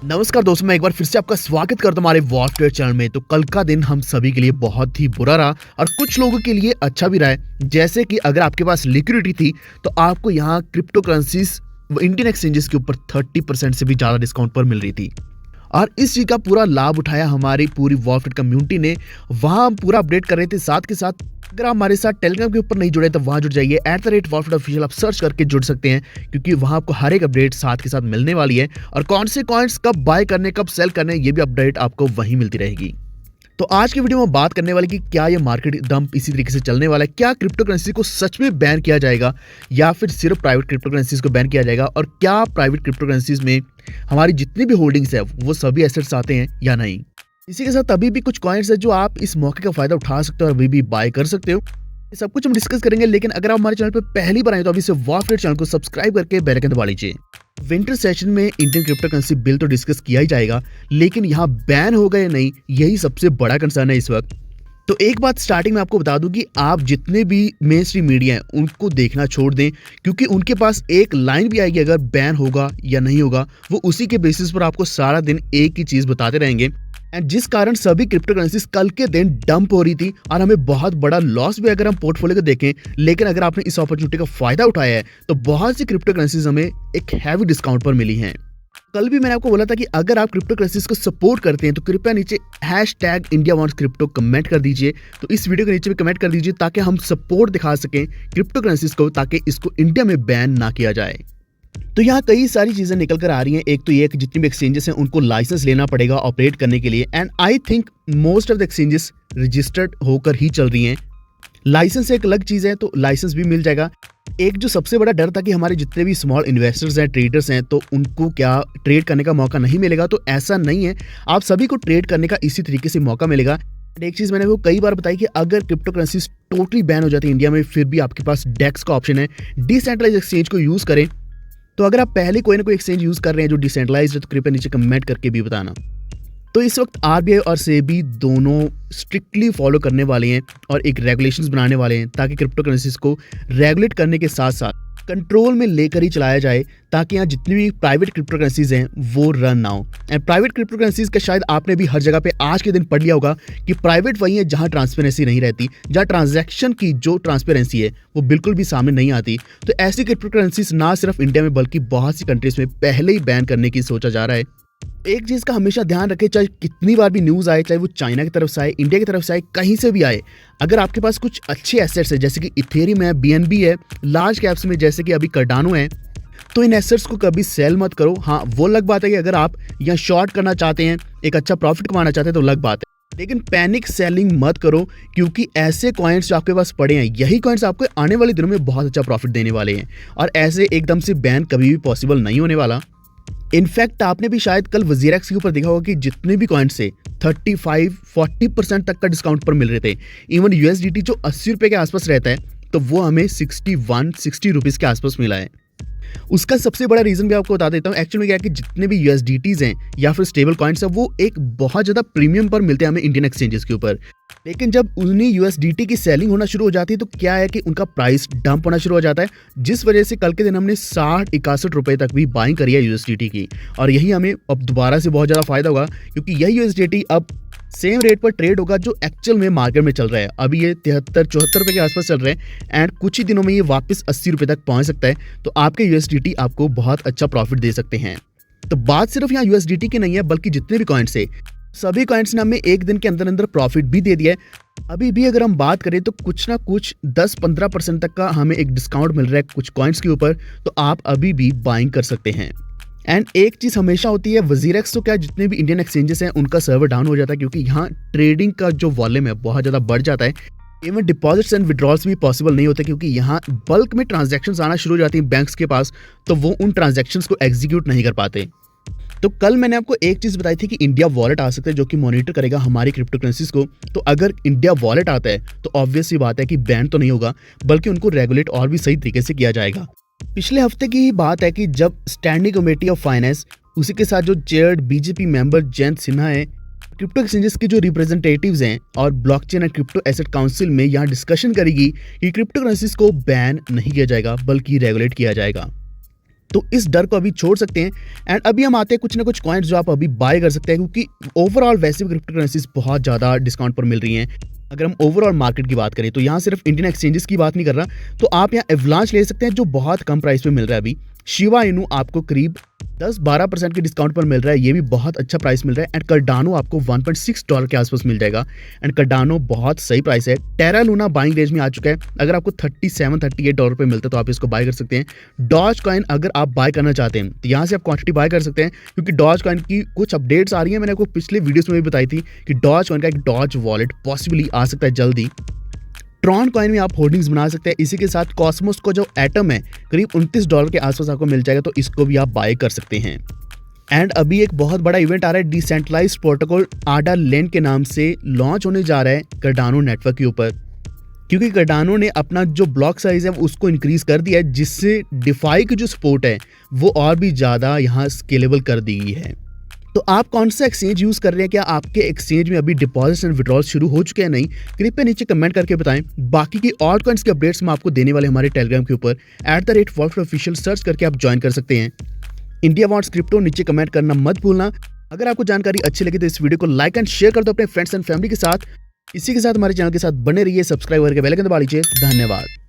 नमस्कार दोस्तों, मैं एक बार फिर से आपका स्वागत करता हूं हमारे वॉर ट्रेड चैनल में। तो कल का दिन हम सभी के लिए बहुत ही बुरा रहा और कुछ लोगों के लिए अच्छा भी रहा है। जैसे कि अगर आपके पास लिक्विडिटी थी तो आपको यहाँ क्रिप्टो करेंसीज इंडियन एक्सचेंजेस के ऊपर 30% से भी ज़्यादा डिस्काउंट पर मिल रही थी और इस चीज़ का पूरा लाभ उठाया हमारी पूरी वॉर ट्रेड कम्युनिटी ने। वहाँ हम पूरा अपडेट कर रहे थे। साथ के साथ अगर आप हमारे साथ टेलीग्राम के ऊपर नहीं जुड़े तो वहाँ जुड़ जाइए, @वॉरट्रेड ऑफिशियल आप सर्च करके जुड़ सकते हैं, क्योंकि वहाँ आपको हर एक अपडेट साथ के साथ मिलने वाली है और कौन से कॉइन्स कब बाय करने कब सेल करने ये भी अपडेट आपको वहीं मिलती रहेगी। तो आज की वीडियो में बात करने वाले कि क्या ये मार्केट डंप इसी तरीके से चलने वाला है, क्या क्रिप्टो करेंसी को सच में बैन किया जाएगा या फिर सिर्फ प्राइवेट क्रिप्टो करेंसीज को बैन किया जाएगा, और क्या प्राइवेट क्रिप्टो करेंसीज में हमारी जितनी भी होल्डिंग्स है वो सभी एसेट्स आते हैं या नहीं। इसी के साथ अभी भी कुछ कॉइन्स है जो आप इस मौके का फायदा उठा सकते हो और अभी भी बाय कर सकते हो। ये सब कुछ हम डिस्कस करेंगे, लेकिन अगर आप हमारे चैनल पर पहली बार आए तो अभी से वॉर ट्रेड चैनल को सब्सक्राइब करके बेल आइकन दबा लीजिए। विंटर सेशन में इंडियन क्रिप्टो करेंसी बिल तो डिस्कस किया ही जाएगा, लेकिन यहाँ बैन होगा या नहीं यही सबसे बड़ा कंसर्न है इस वक्त। तो एक बात स्टार्टिंग में आपको बता दूं कि आप जितने भी मेन स्ट्रीम मीडिया है उनको देखना छोड़ दें, क्योंकि उनके पास एक लाइन भी आएगी अगर बैन होगा या नहीं होगा, वो उसी के बेसिस पर आपको सारा दिन एक ही चीज बताते रहेंगे। एंड जिस कारण सभी क्रिप्टो करेंसीज कल के दिन डंप हो रही थी और हमें बहुत बड़ा लॉस भी अगर हम पोर्टफोलियो को देखें। लेकिन अगर आपने इस अपॉर्चुनिटी का फायदा उठाया है तो बहुत सी क्रिप्टो करेंसीज हमें एक हैवी डिस्काउंट पर मिली हैं। कल भी मैंने आपको बोला था कि अगर आप क्रिप्टो करेंसीज को सपोर्ट करते हैं तो कृपया नीचे #IndiaWantsCrypto कमेंट कर दीजिए। तो इस वीडियो के नीचे भी कमेंट कर दीजिए ताकि हम सपोर्ट दिखा सकें क्रिप्टो करेंसीज को, ताकि इसको इंडिया में बैन ना किया जाए। तो यहाँ कई सारी चीजें निकल कर आ रही हैं। एक तो ये कि जितनी भी एक्सचेंजेस हैं उनको लाइसेंस लेना पड़ेगा ऑपरेट करने के लिए, and I think most of the exchanges registered होकर ही चल रही हैं। लाइसेंस एक अलग चीज है, तो लाइसेंस भी मिल जाएगा। एक जो सबसे बड़ा डर था कि हमारे जितने भी स्मॉल इन्वेस्टर्स हैं, ट्रेडर्स हैं, तो उनको क्या ट्रेड करने का मौका नहीं मिलेगा, तो ऐसा नहीं है। आप सभी को ट्रेड करने का इसी तरीके से मौका मिलेगा। एक चीज मैंने वो कई बार बताई कि अगर क्रिप्टो करेंसीज टोटली बैन हो जाती है इंडिया में, फिर भी आपके पास डेक्स का ऑप्शन है, डिसेंट्रलाइज एक्सचेंज को यूज करें। तो अगर आप पहले कोई ना कोई एक्सचेंज यूज कर रहे हैं जो डिसेंट्रलाइज्ड है तो कृपया नीचे कमेंट करके भी बताना। तो इस वक्त आरबीआई और सेबी दोनों स्ट्रिक्टली फॉलो करने वाले हैं और एक रेगुलेशंस बनाने वाले हैं ताकि क्रिप्टो करेंसीज को रेगुलेट करने के साथ साथ कंट्रोल में लेकर ही चलाया जाए, ताकि यहाँ जितनी भी प्राइवेट क्रिप्टो करेंसीज हैं वो रन ना हो। एंड प्राइवेट क्रिप्टो करेंसीज का शायद आपने भी हर जगह पे आज के दिन पढ़ लिया होगा कि प्राइवेट वही है जहाँ ट्रांसपेरेंसी नहीं रहती, जहाँ ट्रांजैक्शन की जो ट्रांसपेरेंसी है वो बिल्कुल भी सामने नहीं आती। तो ऐसी क्रिप्टो करेंसीज ना सिर्फ इंडिया में बल्कि बहुत सी कंट्रीज में पहले ही बैन करने की सोचा जा रहा है। एक चीज का हमेशा ध्यान रखें, चाहे कितनी बार भी न्यूज आए, चाहे वो चाइना की तरफ से आए, इंडिया की तरफ से आए, कहीं से भी आए, अगर आपके पास कुछ अच्छे एसेट्स है जैसे कि इथेरियम है, BNB है, लार्ज कैप्स में जैसे कि अभी कार्डानो है, तो इन एसेट्स को कभी सेल मत करो। हाँ, वो अलग बात है कि अगर आप यहाँ शॉर्ट करना चाहते हैं, एक अच्छा प्रॉफिट कमाना चाहते हैं तो अलग बात है, लेकिन पैनिक सेलिंग मत करो, क्योंकि ऐसे कॉइन्स जो आपके पास पड़े हैं यही कॉइन्स आपको आने वाले दिनों में बहुत अच्छा प्रॉफिट देने वाले हैं, और ऐसे एकदम से बैन कभी भी पॉसिबल नहीं होने वाला। इनफैक्ट आपने भी शायद कल वजीरेक्स के ऊपर देखा होगा कि जितने भी कॉइन्स से 35-40% तक का डिस्काउंट पर मिल रहे थे। इवन USDT जो 80 रुपये के आसपास रहता है तो वो हमें 60 रुपीज़ के आसपास मिला है। उसका सबसे बड़ा रीजन भी आपको बता देता हूँ। एक्चुअली क्या है कि जितने भी USDTs हैं या फिर स्टेबल कॉइन्स हैं वो एक बहुत ज़्यादा प्रीमियम पर मिलते हैं हमें इंडियन एक्सचेंजेस के ऊपर, लेकिन जब उन्हीं USDT की सेलिंग होना शुरू हो जाती है तो क्या है कि उनका प्राइस डंप होना शुरू हो जाता है, जिस वजह से कल के दिन हमने 60-61 रुपये तक भी बाइंग करी है USDT की। और यही हमें अब दोबारा से बहुत ज़्यादा फायदा होगा, क्योंकि यही USDT अब सेम रेट पर ट्रेड होगा जो एक्चुअल में मार्केट में चल रहा है। अभी ये 73-74 रुपये के आसपास चल रहे हैं, एंड कुछ ही दिनों में ये वापस 80 रुपये तक पहुंच सकता है। तो आपके USDT आपको बहुत अच्छा प्रॉफिट दे सकते हैं। तो बात सिर्फ यहाँ USDT की नहीं है, बल्कि जितने भी कॉइन्स है सभी कॉइन्स ने हमें एक दिन के अंदर अंदर प्रॉफिट भी दे दिया है। अभी भी अगर हम बात करें तो कुछ ना कुछ 10-15% तक का हमें एक डिस्काउंट मिल रहा है कुछ कॉइन्स के ऊपर, तो आप अभी भी बाइंग कर सकते हैं। एंड एक चीज़ हमेशा होती है, वजीरेक्स तो क्या जितने भी इंडियन एक्सचेंजेस हैं उनका सर्वर डाउन हो जाता है, क्योंकि यहाँ ट्रेडिंग का जो वॉल्यूम है बहुत ज़्यादा बढ़ जाता है। इवन डिपॉजिट्स एंड विड्रॉल्स भी पॉसिबल नहीं होते, क्योंकि यहाँ बल्क में ट्रांजैक्शंस आना शुरू हो जाती हैं बैंक्स के पास, तो वो उन ट्रांजैक्शंस को एग्जीक्यूट नहीं कर पाते। तो कल मैंने आपको एक चीज़ बताई थी कि इंडिया वॉलेट आ सकता है जो कि मॉनिटर करेगा हमारी क्रिप्टो करेंसीज को। तो अगर इंडिया वॉलेट आता है तो ऑब्वियस सी बात है कि बैन तो नहीं होगा, बल्कि उनको रेगुलेट और भी सही तरीके से किया जाएगा। पिछले हफ्ते की ही बात है कि जब स्टैंडिंग कमेटी ऑफ फाइनेंस, उसी के साथ जो chaired BJP member Jayant Sinha है, क्रिप्टो एक्सचेंजेस के जो रिप्रेजेंटेटिव्स हैं और blockchain and crypto asset council में यहाँ डिस्कशन करेगी कि क्रिप्टो करेंसीज को बैन नहीं किया जाएगा बल्कि रेगुलेट किया जाएगा। तो इस डर को अभी छोड़ सकते हैं। एंड अभी हम आते हैं कुछ ना कुछ कॉइन्स जो आप अभी बाय कर सकते हैं, क्योंकि ओवरऑल वैसे भी क्रिप्टो करेंसीज बहुत ज़्यादा डिस्काउंट पर मिल रही हैं। अगर हम ओवरऑल मार्केट की बात करें तो यहाँ सिर्फ इंडियन एक्सचेंजेस की बात नहीं कर रहा, तो आप यहाँ एवलांच ले सकते हैं जो बहुत कम प्राइस पे मिल रहा है अभी। शिबा इनू आपको करीब 10-12% के डिस्काउंट पर मिल रहा है, ये भी बहुत अच्छा प्राइस मिल रहा है। एंड कार्डानो आपको $1.6 के आसपास मिल जाएगा। एंड कार्डानो बहुत सही प्राइस है। टेरा लूना बाइंग रेंज में आ चुका है, अगर आपको $37-38 पे मिलता है तो आप इसको बाय कर सकते हैं। डॉज कॉइन अगर आप बाय करना चाहते हैं तो यहाँ से आप क्वांटिटी बाय कर सकते हैं, क्योंकि डॉज कॉइन की कुछ अपडेट्स आ रही है। मैंने आपको पिछले वीडियोस में भी बताई थी कि डॉज कॉइन का एक डॉज वॉलेट पॉसिबली आ सकता है जल्दी। ट्रॉन कॉइन में आप होल्डिंग्स बना सकते हैं। इसी के साथ कॉस्मोस को जो एटम है करीब $29 के आसपास आपको मिल जाएगा, तो इसको भी आप बाय कर सकते हैं। एंड अभी एक बहुत बड़ा इवेंट आ रहा है, डिसेंट्रलाइज्ड प्रोटोकॉल आडा लैंड के नाम से लॉन्च होने जा रहा है कार्डानो नेटवर्क के ऊपर, क्योंकि कार्डानो ने अपना जो ब्लॉक साइज है उसको इंक्रीज कर दिया है, जिससे डिफाई की जो सपोर्ट है वो और भी ज़्यादा यहाँ स्केलेबल कर दी गई है। तो आप कौन सा एक्सचेंज यूज़ कर रहे हैं? क्या आपके एक्सचेंज में अभी डिपॉजिट्स एंड विड्रॉल शुरू हो चुके हैं? नहीं, कृपया नीचे कमेंट करके बताएं। बाकी की और कॉइन्स के अपडेट्स हम आपको देने वाले हमारे टेलीग्राम के ऊपर @वॉल्फ्ट सर्च करके आप ज्वाइन कर सकते हैं। इंडिया वांट्स क्रिप्टो नीचे कमेंट करना मत भूलना। अगर आपको जानकारी अच्छी लगी तो इस वीडियो को लाइक एंड शेयर कर दो अपने फ्रेंड्स एंड फैमिली के साथ। इसी के साथ हमारे चैनल के साथ बने रहिए, सब्सक्राइब करके बेल आइकन दबा लीजिए। धन्यवाद।